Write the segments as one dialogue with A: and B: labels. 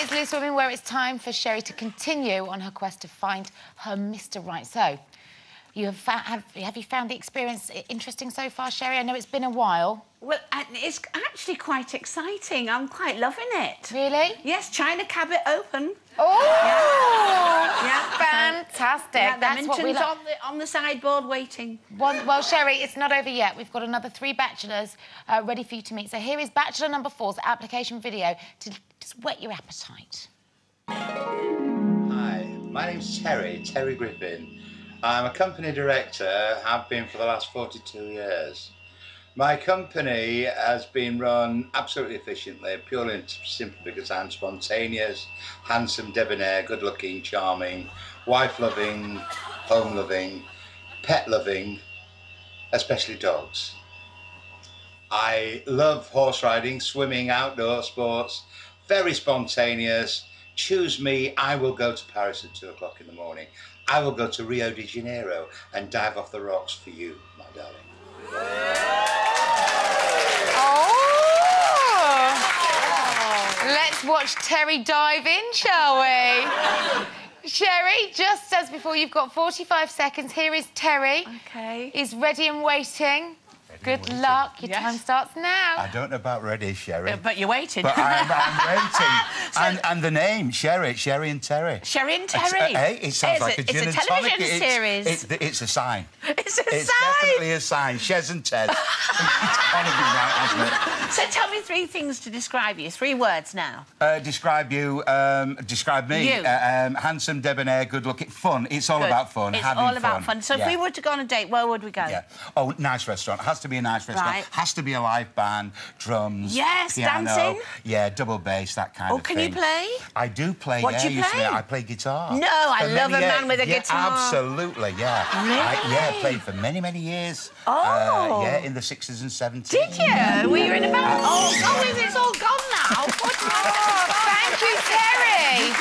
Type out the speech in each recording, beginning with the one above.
A: is Loose Women, where it's time for Sherrie to continue on her quest to find her Mr. Right. So, have you found the experience interesting so far, Sherrie? I know it's been a while.
B: Well, it's actually quite exciting. I'm quite loving it.
A: Really?
B: Yes, China Cabot open.
A: Oh!
B: Yeah,
A: fantastic.
B: Yeah,
A: That's what we like.
B: on the sideboard waiting.
A: Well, Sherrie, it's not over yet. We've got another 3 bachelors ready for you to meet. So here is Bachelor number 4's application video to just whet your appetite.
C: Hi, my name's Terry Griffin. I'm a company director, have been for the last 42 years. My company has been run absolutely efficiently, purely and simply because I'm spontaneous, handsome, debonair, good-looking, charming, wife-loving, home-loving, pet-loving, especially dogs. I love horse riding, swimming, outdoor sports, very spontaneous. Choose me, I will go to Paris at 2 o'clock in the morning. I will go to Rio de Janeiro and dive off the rocks for you, my darling.
A: Oh! Let's watch Terry dive in, shall we? Sherrie, just as before, you've got 45 seconds. Here is Terry.
B: OK.
A: He's ready and waiting. Good luck. Your time starts now.
C: I don't know about ready, Sherrie.
B: But you're waiting.
C: But I'm waiting. And the name, Sherrie and Terry.
B: Sherrie and Terry.
C: It sounds like a gin and tonic.
B: It's a television series.
C: It's a sign.
B: It's a sign.
C: It's definitely a sign. Shez and Ted. It's got to be right, hasn't it?
B: So tell me 3 things to describe you. 3 words now.
C: Describe you. Describe me.
B: You.
C: Handsome, debonair, good-looking. Fun. It's all about fun.
B: It's
C: having
B: all about fun. So if we were to go on a date, where would we go?
C: Yeah. Oh, nice restaurant. Has to be a nice restaurant.
B: Right.
C: Has to be a live band, drums,
B: yes,
C: piano,
B: dancing.
C: Yeah, double bass, that kind of thing.
B: Oh, can you play?
C: I do play.
B: What do you play?
C: I play guitar.
B: No, I love a man with a guitar.
C: Absolutely, yeah.
B: Really?
C: Played for many years.
B: Oh.
C: Yeah, in the 60s and 70s.
B: Did you? Were you in a band? It's all gone now.
A: Thank you, Terry.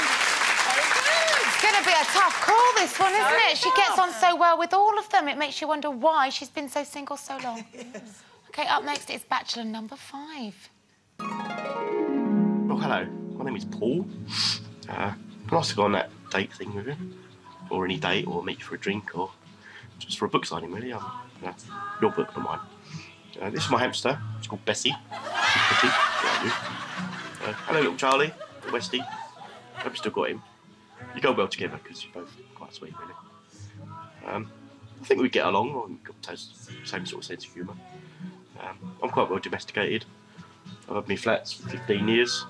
A: It's going to be a tough call, this one, isn't it? She gets on so well with all of them. It makes you wonder why she's been so single so long. Yes. OK, up next is Bachelor number 5.
D: Oh, hello. My name is Paul. Nice to go on that date thing with you. Or any date, or meet you for a drink, or just for a book signing, really. Your book, not mine. This is my hamster. It's called Bessie. She's pretty. Hello, little Charlie. Westy. Hope you still got him. You go well together, because you're both quite sweet, really. I think we get along. We've got the same sort of sense of humour. I'm quite well domesticated. I've had my flats for 15 years.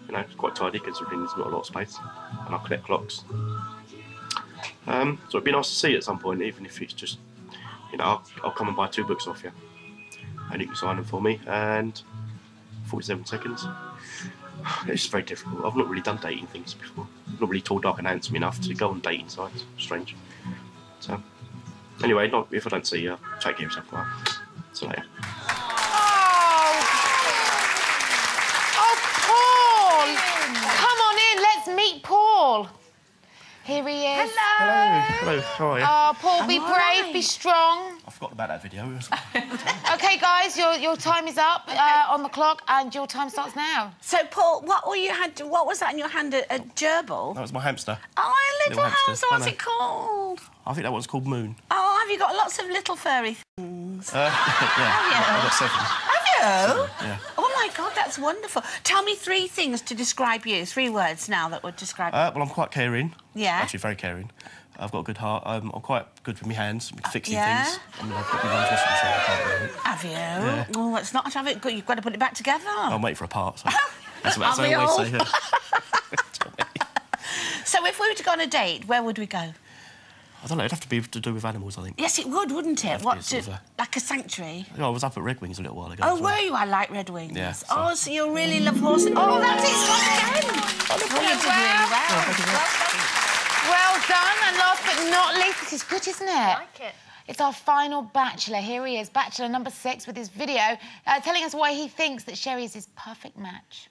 D: You know, it's quite tidy considering there's not a lot of space. And I collect clocks. So it'd be nice to see you at some point, even if it's just, you know, I'll come and buy 2 books off you. And you can sign them for me. And 47 seconds. It's just very difficult. I've not really done dating things before. I've not really tall, dark and handsome enough to go on dating sites. Strange. So, anyway, if I don't see you, take care of yourself. Well, see you later.
A: Oh, Paul! Come on in, let's meet Paul. Here he is.
D: Hello. Hello, how are you?
A: Oh, Paul, be brave, be strong.
D: I forgot about that video.
A: OK, guys, your time is up on the clock, and your time starts now.
B: So, Paul, what was that in your hand? A gerbil?
D: That was my hamster.
B: Oh, a little hamster. What's
D: I
B: it called?
D: I think that one's called Moon.
B: Oh, have you got lots of little furry things?
D: Yeah, I've got 7.
B: Have you?
D: 7, yeah.
B: Oh, my God, that's wonderful. Tell me 3 things to describe you. 3 words now that would describe you.
D: Well, I'm quite caring.
B: Yeah.
D: Actually, very caring. I've got a good heart. I'm quite good with my hands, fixing
B: yeah?
D: things. I mean, I've got my hands washing machine. I can't do it.
B: Have you?
D: Yeah.
B: Oh, it's not have it good. You've got to put it back together.
D: I'm waiting for a part, so that's what I always say.
B: So if we were to go on a date, where would we go?
D: I don't know, it'd have to be to do with animals, I think.
B: Yes, it would, wouldn't it? What,
D: sort of
B: like a sanctuary?
D: I was up at Red Wings a little while ago.
B: Oh, were you? I like Red Wings.
D: Yeah.
B: Oh, so you really love horses. Oh, that's it, it's gone again. Oh, you did really well.
A: Well done, and last but not least, this is good, isn't it? I like it. It's our final bachelor. Here he is, bachelor number 6, with his video telling us why he thinks that Sherrie is his perfect match.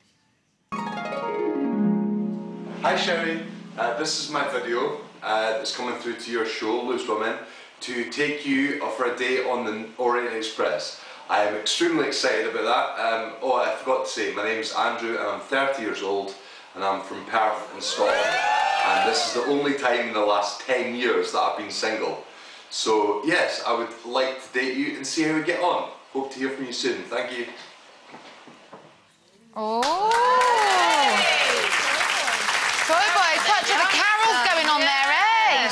E: Hi, Sherrie. This is my video that's coming through to your show, Loose Women, to take you for a day on the Orient Express. I am extremely excited about that. Oh, I forgot to say, my name is Andrew and I'm 30 years old. and I'm from Perth in Scotland. And this is the only time in the last 10 years that I've been single. So yes, I would like to date you and see how we get on. Hope to hear from you soon. Thank you.
A: Oh! Boy, touch of the carols going on there, eh?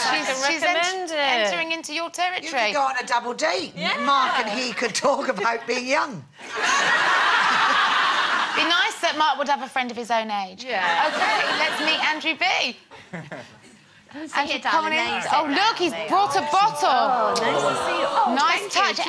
A: She's entering into your territory.
B: You could go on a double date.
A: Yeah.
B: Mark and he could talk about being young.
A: Be nice that Mark would have a friend of his own age.
B: Yeah.
A: OK, let's meet Andrew B.
B: Andrew, darling,
A: oh, look, he's brought a bottle.
B: Oh, nice to see you. Oh,
A: nice touch.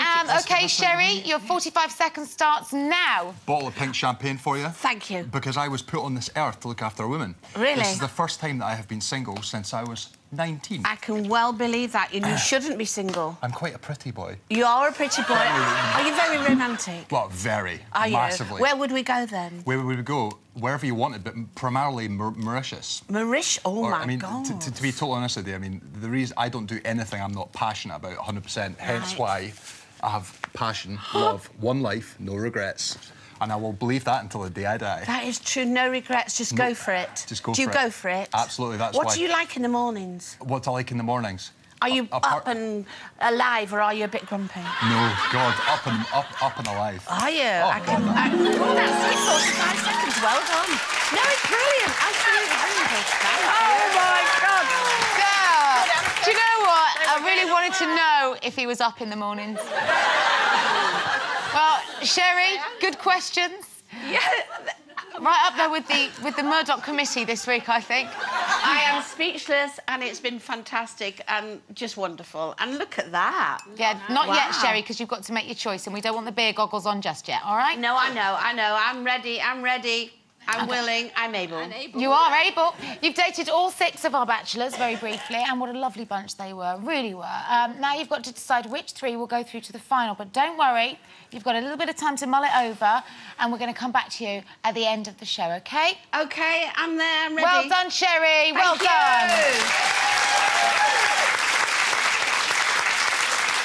A: OK, Sherrie, your 45 seconds starts now.
F: Bottle of pink champagne for you.
B: Thank you.
F: Because I was put on this earth to look after a woman.
B: Really?
F: This is the first time that I have been single since I was 19.
B: I can well believe that, and you shouldn't be single.
F: I'm quite a pretty boy.
B: You are a pretty boy. Are you very romantic?
F: Well, very.
B: Are you?
F: Massively.
B: Where would we go then?
F: Where would we go? Wherever you wanted, but primarily Mauritius.
B: Mauritius? Oh, my God.
F: To be totally honest with you, I mean, the reason I don't do anything I'm not passionate about 100%, hence why I have passion, love, one life, no regrets. And I will believe that until the day I die.
B: That is true. No regrets. Just go for it.
F: Just go for it.
B: Do you go for it?
F: Absolutely, that's why.
B: What do you like in the mornings?
F: What I like in the mornings?
B: Are you up and alive, or are you a bit grumpy?
F: No, God, up and alive.
B: Are you? Oh, that's it. 45 seconds. Well done. No, it's brilliant. Absolutely brilliant.
A: Oh, my God. Girl, do you know what? I really wanted to know if he was up in the mornings. Well, Sherrie, good questions.
B: Yeah.
A: Right up there with the Murdoch committee this week, I think.
B: I am speechless, and it's been fantastic and just wonderful. And look at that.
A: Yeah, not yet, Sherrie, because you've got to make your choice, and we don't want the beer goggles on just yet, all right?
B: No, I know. I'm ready. I'm willing. I'm able.
A: You are able. You've dated all 6 of our bachelors very briefly, and what a lovely bunch they were, really were. Now you've got to decide which 3 will go through to the final, but don't worry, you've got a little bit of time to mull it over, and we're going to come back to you at the end of the show, OK?
B: OK, I'm there, I'm ready.
A: Well done, Sherrie. Well done.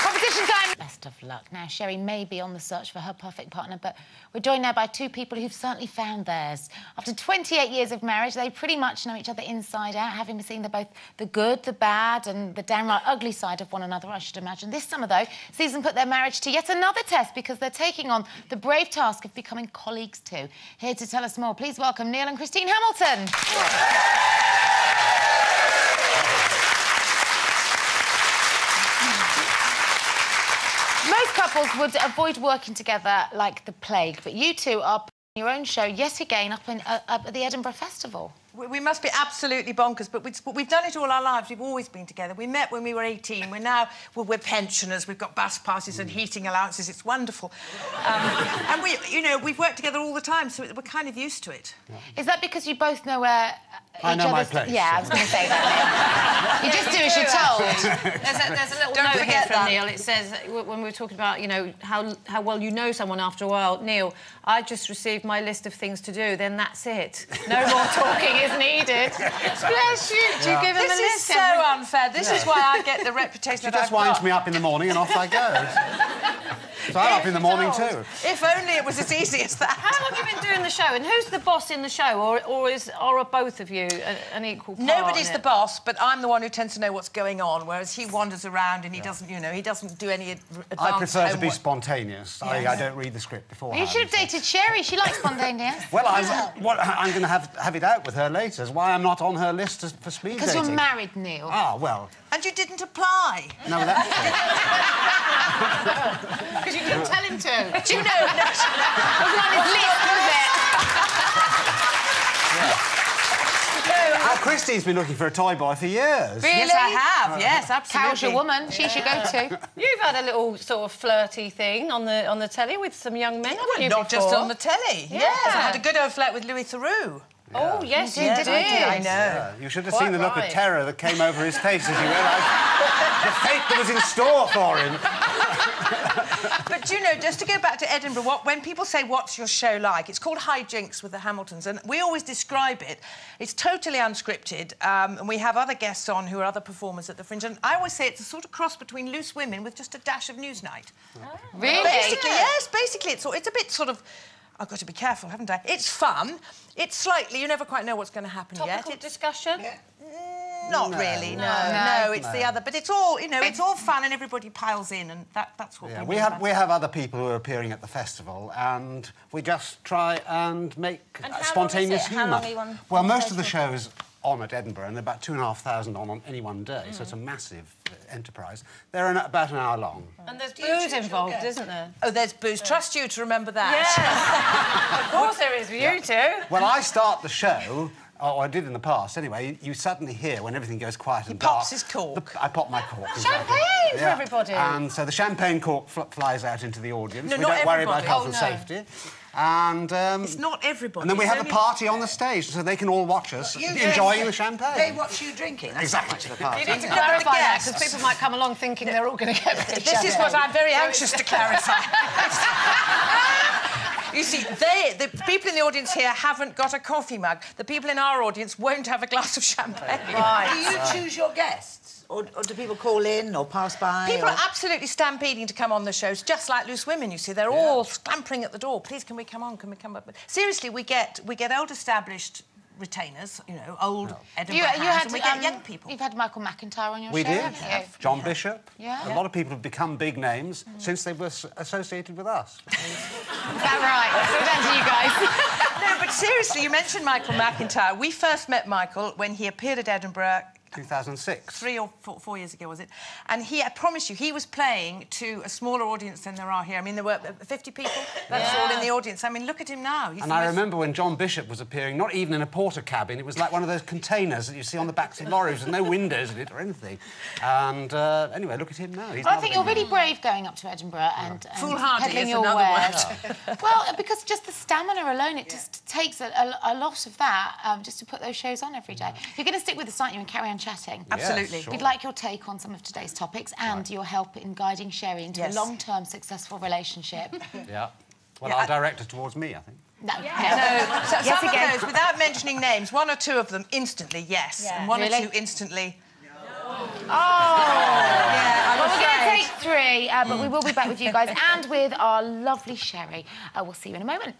A: Competition time. Best of luck. Now, Sherrie may be on the search for her perfect partner, but we're joined now by 2 people who've certainly found theirs. After 28 years of marriage, they pretty much know each other inside out, having seen both the good, the bad and the downright ugly side of one another, I should imagine. This summer, though, sees them put their marriage to yet another test because they're taking on the brave task of becoming colleagues too. Here to tell us more, please welcome Neil and Christine Hamilton. Most couples would avoid working together like the plague, but you 2 are putting your own show yet again up at the Edinburgh Festival.
G: We must be absolutely bonkers, but we've done it all our lives. We've always been together. We met when we were 18. We're pensioners. We've got bus passes and heating allowances. It's wonderful. And we've worked together all the time, so we're kind of used to it.
A: Yeah. Is that because you both know where
H: I know my place.
A: Yeah, I was going to say that. You just do as you're told.
I: There's a little note here from Neil. It says, when we were talking about, how well you know someone after a while, Neil, I just received my list of things to do, then that's it. No more talking is needed. Bless you. Do you give him a list?
G: This is so unfair. This is why I get the reputation that I've got.
H: She just winds me up in the morning and off I go. So I'm up in the morning too.
G: If only it was as easy as that.
I: How long have you been doing the show? And who's the boss in the show? Or are both of you an equal part?
G: Nobody's the boss, but I'm the one who tends to know what's going on, whereas he wanders around and he doesn't, he doesn't do any advanced
H: I prefer to be
G: homework.
H: Spontaneous. Yes. I don't read the script beforehand.
A: You should have dated Sherrie. She likes spontaneous.
H: Well, I'm going to have it out with her later. Is why I'm not on her list for speed dating.
A: Because you're married, Neil.
H: Ah, well.
G: And you didn't apply.
H: No, that's
A: Because you didn't tell him to.
G: Do you know?
A: It wasn't on his list, was it?
H: Well, Christine's been looking for a toy boy for years.
A: Really?
G: Yes, I have. Yes, absolutely.
A: Cow's your woman. She should go to.
I: You've had a little sort of flirty thing on the telly with some young men, haven't you?
G: Not just on the telly.
I: Yeah.
G: Yes, I had a good old flirt with Louis Theroux.
I: Yeah. Oh, yes, you did.
G: I know.
H: Yeah. You should have
I: Quite
H: seen the look of
I: right.
H: terror that came over his face as he realised the fate that was in store for him.
G: But, just to go back to Edinburgh, when people say, what's your show like? It's called High Jinks with the Hamiltons, and we always describe it. It's totally unscripted, and we have other guests on who are other performers at the Fringe, and I always say it's a sort of cross between Loose Women with just a dash of Newsnight.
A: Really?
G: Basically, yes, basically. It's a bit sort of... I've got to be careful, haven't I? It's fun. It's slightly... You never quite know what's going to happen yet.
I: Topical discussion?
G: Yeah. Not really, no, it's the other. But it's all, you know, it's all fun and everybody piles in, and that's what
H: we have other people who are appearing at the festival, and we just try and make spontaneous humour.
B: How long are you on?
H: Well, most of the shows on at Edinburgh, and they're about 2,500 on any one day, so it's a massive enterprise. They're about an hour long.
I: And there's booze involved, isn't there?
G: Oh, there's booze. Trust you to remember that.
I: Yeah. Of course there is, with you two.
H: Well, I start the show... Oh, I did in the past. Anyway, you suddenly hear when everything goes quiet and dark...
G: He pops his cork.
H: I pop my cork.
I: Champagne for everybody.
H: And so the champagne cork flies out into the audience.
G: No,
H: we
G: not
H: don't worry about
G: everybody.
H: health and safety. And...
G: it's not everybody.
H: And then we have a party on the stage, so they can all watch us enjoying the champagne.
J: They watch you drinking. That's
H: exactly.
J: the party.
I: You need to clarify that, because people might come along thinking they're all going to get a bit of
G: This is what I'm very anxious to clarify. You see, the people in the audience here haven't got a coffee mug. The people in our audience won't have a glass of champagne.
J: Right. Do you choose your guests? Or do people call in or pass by?
G: People are absolutely stampeding to come on the shows, just like Loose Women, you see. They're all scampering at the door. Please, can we come on? Can we come up? But seriously, we get old established retainers, you know, old Edinburgh hands, and we get young people.
A: You've had Michael McIntyre on your show,
H: We did.
A: haven't you?
H: John Bishop.
A: Yeah.
H: A lot of people have become big names since they were associated with us.
A: Is that right? So down to you guys.
G: No, but seriously, you mentioned Michael McIntyre. We first met Michael when he appeared at Edinburgh
H: 2006.
G: 3 or 4 years ago, was it? And I promise you, he was playing to a smaller audience than there are here. I mean, there were 50 people. That's all in the audience. I mean, look at him now.
H: And I remember when John Bishop was appearing, not even in a porter cabin, it was like one of those containers that you see on the backs of lorries with no windows in it or anything. And anyway, look at him now.
A: I think you're really brave going up to Edinburgh and
G: foolhardy
A: peddling
G: is
A: your
G: another
A: wares.
G: word.
A: Well, because just the stamina alone, it just takes a lot of that just to put those shows on every day. You're going to stick with us, aren't you, and carry on chatting?
G: Absolutely.
H: Sure.
A: We'd like your take on some of today's topics and your help in guiding Sherrie into a long-term successful relationship.
H: Yeah. Well, I'll direct her towards me, I think.
A: No.
G: So some of those, without mentioning names, 1 or 2 of them instantly yes, and 1 or 2 instantly no. Oh! Yeah,
A: well, we're going to take 3, but we will be back with you guys and with our lovely Sherrie. We'll see you in a moment.